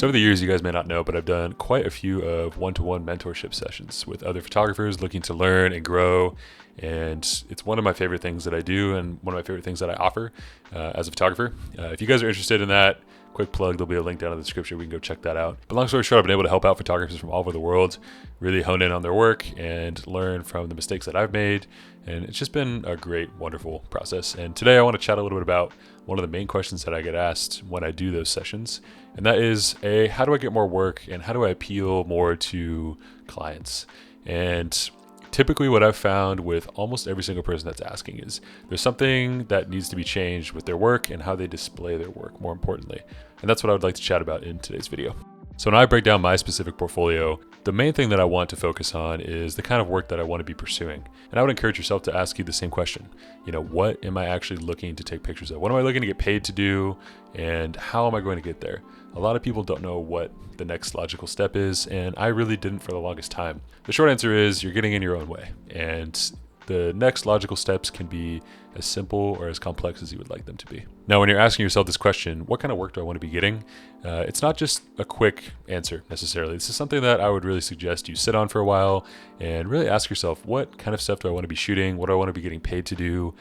So over the years, you guys may not know, but I've done quite a few of one-to-one mentorship sessions with other photographers looking to learn and grow. And it's one of my favorite things that I do and one of my favorite things that I offer as a photographer. If you guys are interested in that, quick plug, there'll be a link down in the description. We can go check that out. But long story short, I've been able to help out photographers from all over the world, really hone in on their work and learn from the mistakes that I've made. And it's just been a great, wonderful process. And today I want to chat a little bit about one of the main questions that I get asked when I do those sessions. And that is, how do I get more work and how do I appeal more to clients? And typically what I've found with almost every single person that's asking is there's something that needs to be changed with their work and how they display their work, more importantly. And that's what I would like to chat about in today's video. So when I break down my specific portfolio, the main thing that I want to focus on is the kind of work that I want to be pursuing. And I would encourage yourself to ask you the same question. What am I actually looking to take pictures of? What am I looking to get paid to do? And how am I going to get there? A lot of people don't know what the next logical step is, and I really didn't for the longest time. The short answer is you're getting in your own way. And the next logical steps can be as simple or as complex as you would like them to be. Now, when you're asking yourself this question, what kind of work do I want to be getting? It's not just a quick answer necessarily. This is something that I would really suggest you sit on for a while and really ask yourself, what kind of stuff do I want to be shooting? What do I want to be getting paid to do?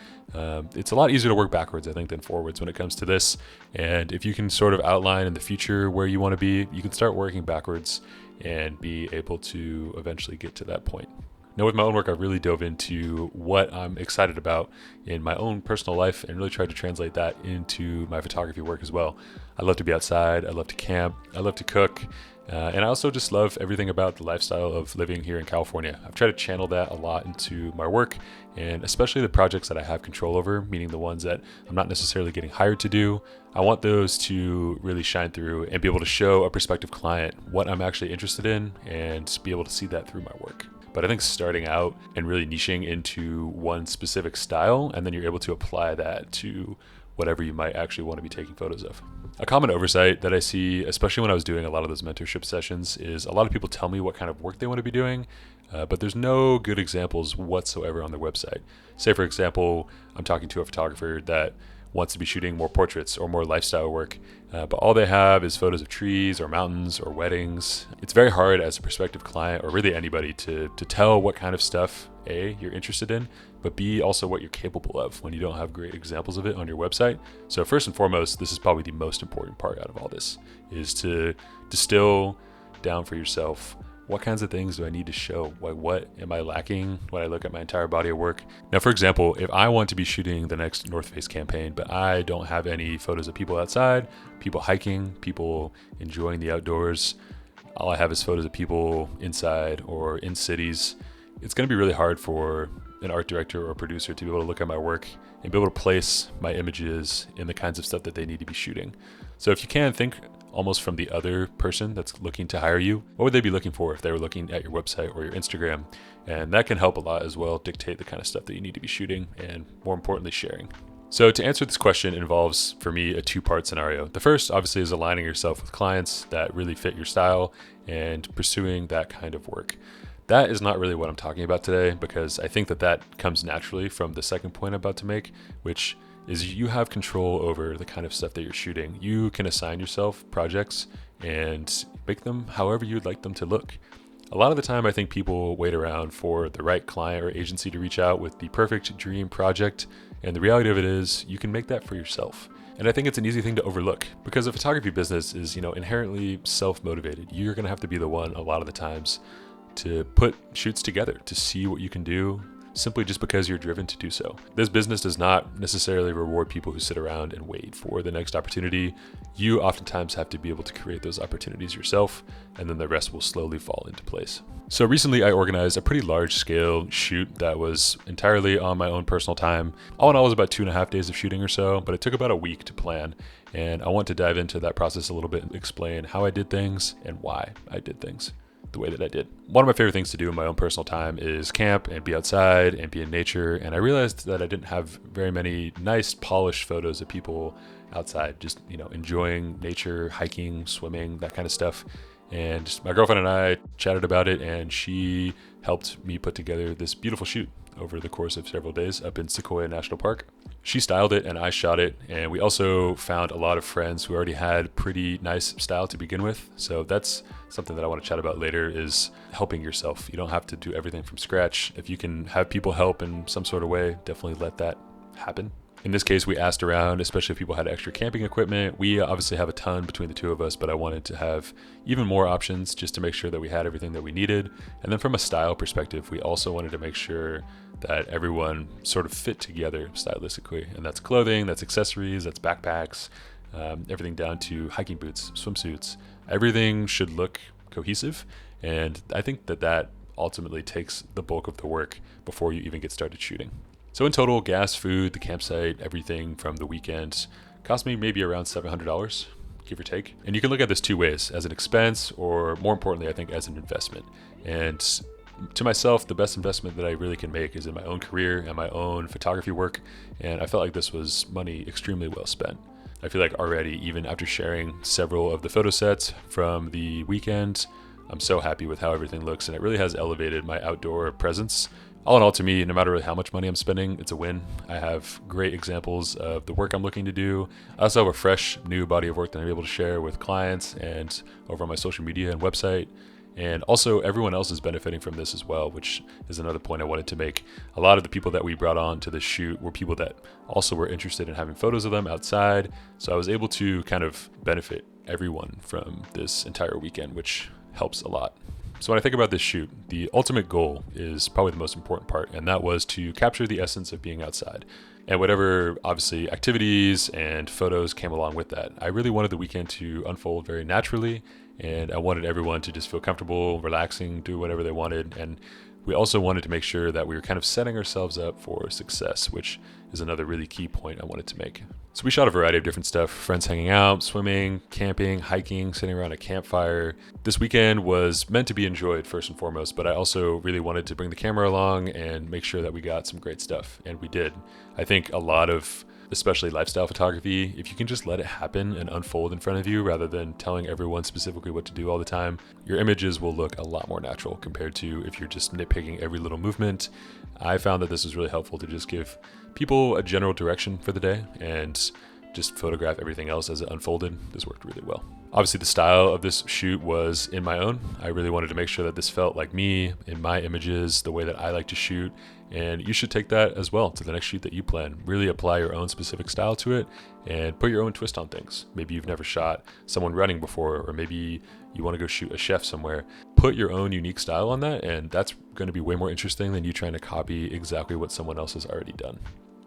It's a lot easier to work backwards, I think, than forwards when it comes to this. And if you can sort of outline in the future where you want to be, you can start working backwards and be able to eventually get to that point. Now, with my own work, I've really dove into what I'm excited about in my own personal life and really tried to translate that into my photography work as well. I love to be outside, I love to camp, I love to cook, and I also just love everything about the lifestyle of living here in California. I've tried to channel that a lot into my work, and especially the projects that I have control over, meaning the ones that I'm not necessarily getting hired to do. I want those to really shine through and be able to show a prospective client what I'm actually interested in and be able to see that through my work. But I think starting out and really niching into one specific style, and then you're able to apply that to whatever you might actually want to be taking photos of. A common oversight that I see, especially when I was doing a lot of those mentorship sessions, is a lot of people tell me what kind of work they want to be doing, but there's no good examples whatsoever on their website. Say, for example, I'm talking to a photographer that wants to be shooting more portraits or more lifestyle work, but all they have is photos of trees or mountains or weddings. It's very hard as a prospective client or really anybody to tell what kind of stuff, A, you're interested in, but B, also what you're capable of when you don't have great examples of it on your website. So first and foremost, this is probably the most important part out of all this, is to distill down for yourself what kinds of things do I need to show? What am I lacking when I look at my entire body of work? Now, for example, if I want to be shooting the next North Face campaign, but I don't have any photos of people outside, people hiking, people enjoying the outdoors, all I have is photos of people inside or in cities, it's going to be really hard for an art director or producer to be able to look at my work and be able to place my images in the kinds of stuff that they need to be shooting. So if you can, think almost from the other person that's looking to hire you. What would they be looking for if they were looking at your website or your Instagram? And that can help a lot as well dictate the kind of stuff that you need to be shooting and, more importantly, sharing. So to answer this question involves, for me, a two-part scenario. The first, obviously, is aligning yourself with clients that really fit your style and pursuing that kind of work. That is not really what I'm talking about today, because I think that comes naturally from the second point I'm about to make, which is you have control over the kind of stuff that you're shooting. You can assign yourself projects and make them however you'd like them to look. A lot of the time, I think people wait around for the right client or agency to reach out with the perfect dream project. And the reality of it is you can make that for yourself. And I think it's an easy thing to overlook because the photography business is, inherently self-motivated. You're going to have to be the one a lot of the times to put shoots together, to see what you can do, simply just because you're driven to do so. This business does not necessarily reward people who sit around and wait for the next opportunity. You oftentimes have to be able to create those opportunities yourself, and then the rest will slowly fall into place. So recently I organized a pretty large scale shoot that was entirely on my own personal time. All in all, it was about 2.5 days of shooting or so, but it took about a week to plan. And I want to dive into that process a little bit and explain how I did things and why I did things the way that I did. One of my favorite things to do in my own personal time is camp and be outside and be in nature. And I realized that I didn't have very many nice polished photos of people outside, just, enjoying nature, hiking, swimming, that kind of stuff. And my girlfriend and I chatted about it, and she helped me put together this beautiful shoot over the course of several days up in Sequoia National Park. She styled it and I shot it, and we also found a lot of friends who already had pretty nice style to begin with. So that's something that I want to chat about later, is helping yourself. You don't have to do everything from scratch. If you can have people help in some sort of way, definitely let that happen. In this case, we asked around, especially if people had extra camping equipment. We obviously have a ton between the two of us, but I wanted to have even more options just to make sure that we had everything that we needed. And then from a style perspective, we also wanted to make sure that everyone sort of fit together stylistically. And that's clothing, that's accessories, that's backpacks, everything down to hiking boots, swimsuits. Everything should look cohesive. And I think that that ultimately takes the bulk of the work before you even get started shooting. So in total, gas, food, the campsite, everything from the weekend cost me maybe around $700, give or take. And you can look at this two ways, as an expense, or more importantly, I think as an investment. And to myself, the best investment that I really can make is in my own career and my own photography work. And I felt like this was money extremely well spent. I feel like already, even after sharing several of the photo sets from the weekend, I'm so happy with how everything looks, and it really has elevated my outdoor presence. All in all, to me, no matter really how much money I'm spending, it's a win. I have great examples of the work I'm looking to do. I also have a fresh new body of work that I'm able to share with clients and over on my social media and website. And also everyone else is benefiting from this as well, which is another point I wanted to make. A lot of the people that we brought on to the shoot were people that also were interested in having photos of them outside. So I was able to kind of benefit everyone from this entire weekend, which helps a lot. So when I think about this shoot, the ultimate goal is probably the most important part, and that was to capture the essence of being outside. And whatever, obviously, activities and photos came along with that. I really wanted the weekend to unfold very naturally, and I wanted everyone to just feel comfortable, relaxing, do whatever they wanted. And we also wanted to make sure that we were kind of setting ourselves up for success, which is another really key point I wanted to make. So we shot a variety of different stuff: friends hanging out, swimming, camping, hiking, sitting around a campfire. This weekend was meant to be enjoyed first and foremost, but I also really wanted to bring the camera along and make sure that we got some great stuff, and we did. I think a lot of, especially lifestyle photography, if you can just let it happen and unfold in front of you rather than telling everyone specifically what to do all the time, your images will look a lot more natural compared to if you're just nitpicking every little movement. I found that this was really helpful to just give people a general direction for the day and just photograph everything else as it unfolded. This worked really well. Obviously, the style of this shoot was in my own. I really wanted to make sure that this felt like me in my images, the way that I like to shoot. And you should take that as well to the next shoot that you plan. Really apply your own specific style to it and put your own twist on things. Maybe you've never shot someone running before, or maybe you want to go shoot a chef somewhere. Put your own unique style on that, and that's going to be way more interesting than you trying to copy exactly what someone else has already done.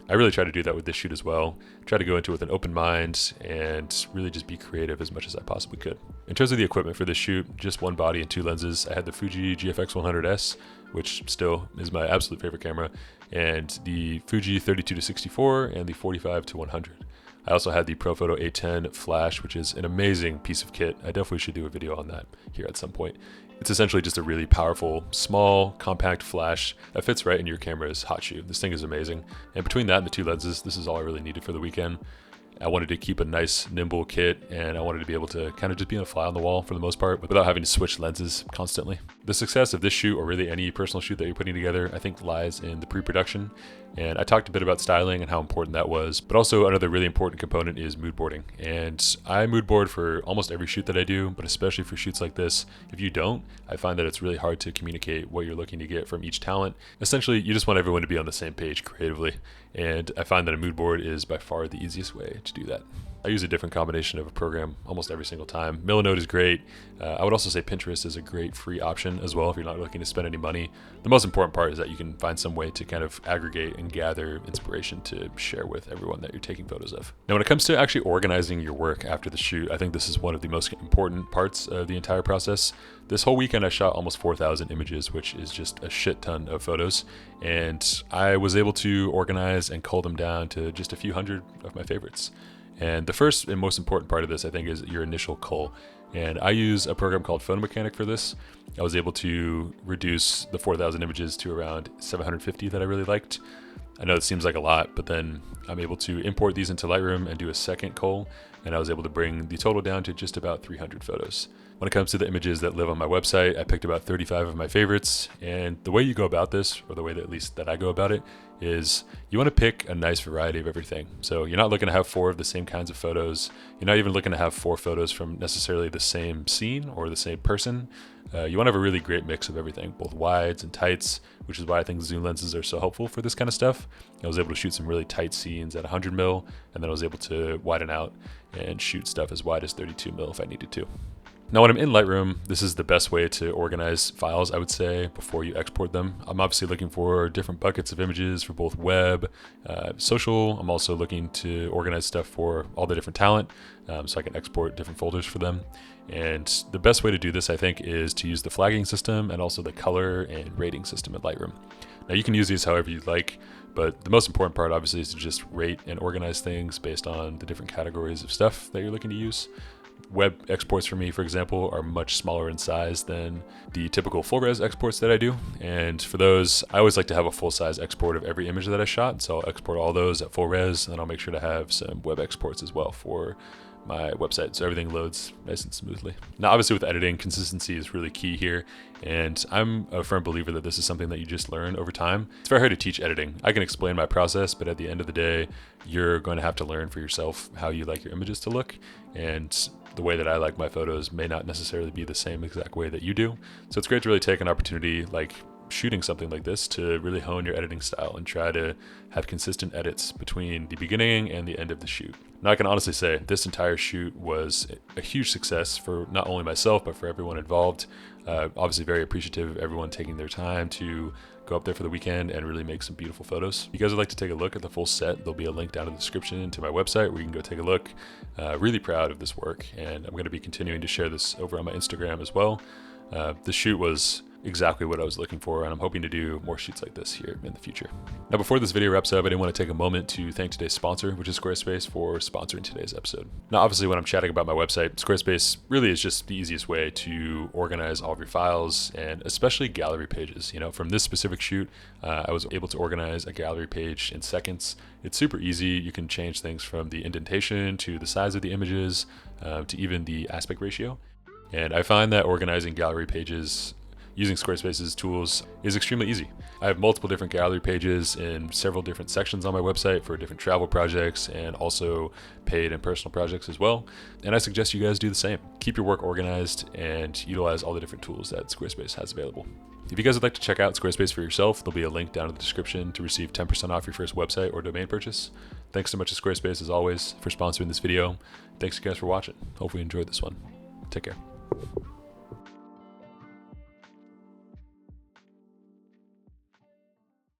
I really try to do that with this shoot as well. Try to go into it with an open mind and really just be creative as much as I possibly could. In terms of the equipment for this shoot, just one body and two lenses. I had the Fuji GFX 100S, which still is my absolute favorite camera, and the Fuji 32-64 and the 45-100. I also had the Profoto A10 flash, which is an amazing piece of kit. I definitely should do a video on that here at some point. It's essentially just a really powerful, small, compact flash that fits right in your camera's hot shoe. This thing is amazing. And between that and the two lenses, this is all I really needed for the weekend. I wanted to keep a nice, nimble kit, and I wanted to be able to kind of just be a fly on the wall for the most part, without having to switch lenses constantly. The success of this shoot, or really any personal shoot that you're putting together, I think lies in the pre-production. And I talked a bit about styling and how important that was, but also another really important component is mood boarding. And I mood board for almost every shoot that I do, but especially for shoots like this. If you don't, I find that it's really hard to communicate what you're looking to get from each talent. Essentially, you just want everyone to be on the same page creatively. And I find that a mood board is by far the easiest way to do that. I use a different combination of a program almost every single time. Milanote is great. I would also say Pinterest is a great free option as well if you're not looking to spend any money. The most important part is that you can find some way to kind of aggregate and gather inspiration to share with everyone that you're taking photos of. Now, when it comes to actually organizing your work after the shoot, I think this is one of the most important parts of the entire process. This whole weekend I shot almost 4,000 images, which is just a shit ton of photos. And I was able to organize and cull them down to just a few hundred of my favorites. And the first and most important part of this, I think, is your initial cull. And I use a program called Photo Mechanic for this. I was able to reduce the 4,000 images to around 750 that I really liked. I know it seems like a lot, but then I'm able to import these into Lightroom and do a second cull. And I was able to bring the total down to just about 300 photos. When it comes to the images that live on my website, I picked about 35 of my favorites. And the way you go about this, or the way that at least that I go about it, is you want to pick a nice variety of everything. So you're not looking to have 4 of the same kinds of photos. You're not even looking to have 4 photos from necessarily the same scene or the same person. You want to have a really great mix of everything, both wides and tights, which is why I think zoom lenses are so helpful for this kind of stuff. I was able to shoot some really tight scenes at 100 mil, and then I was able to widen out and shoot stuff as wide as 32 mil if I needed to. Now, when I'm in Lightroom, this is the best way to organize files, I would say, before you export them. I'm obviously looking for different buckets of images for both web, social. I'm also looking to organize stuff for all the different talent, so I can export different folders for them. And the best way to do this, I think, is to use the flagging system and also the color and rating system in Lightroom. Now, you can use these however you like, but the most important part, obviously, is to just rate and organize things based on the different categories of stuff that you're looking to use. Web exports for me, for example, are much smaller in size than the typical full res exports that I do. And for those, I always like to have a full size export of every image that I shot. So I'll export all those at full res, and then I'll make sure to have some web exports as well for my website, so everything loads nice and smoothly. Now, obviously with editing, consistency is really key here, and I'm a firm believer that this is something that you just learn over time. It's very hard to teach editing. I can explain my process, but at the end of the day, you're going to have to learn for yourself how you like your images to look, and the way that I like my photos may not necessarily be the same exact way that you do. So it's great to really take an opportunity like shooting something like this to really hone your editing style and try to have consistent edits between the beginning and the end of the shoot. Now, I can honestly say this entire shoot was a huge success for not only myself, but for everyone involved. Obviously very appreciative of everyone taking their time to go up there for the weekend and really make some beautiful photos. If you guys would like to take a look at the full set, there'll be a link down in the description to my website where you can go take a look. Really proud of this work, and I'm going to be continuing to share this over on my Instagram as well. The shoot was exactly what I was looking for, and I'm hoping to do more shoots like this here in the future. Now, before this video wraps up, I did want to take a moment to thank today's sponsor, which is Squarespace, for sponsoring today's episode. Now, obviously, when I'm chatting about my website, Squarespace really is just the easiest way to organize all of your files, and especially gallery pages. You know, from this specific shoot, I was able to organize a gallery page in seconds. It's super easy. You can change things from the indentation to the size of the images, to even the aspect ratio. And I find that organizing gallery pages using Squarespace's tools is extremely easy. I have multiple different gallery pages in several different sections on my website for different travel projects and also paid and personal projects as well. And I suggest you guys do the same. Keep your work organized and utilize all the different tools that Squarespace has available. If you guys would like to check out Squarespace for yourself, there'll be a link down in the description to receive 10% off your first website or domain purchase. Thanks so much to Squarespace, as always, for sponsoring this video. Thanks you guys for watching. Hopefully you enjoyed this one. Take care.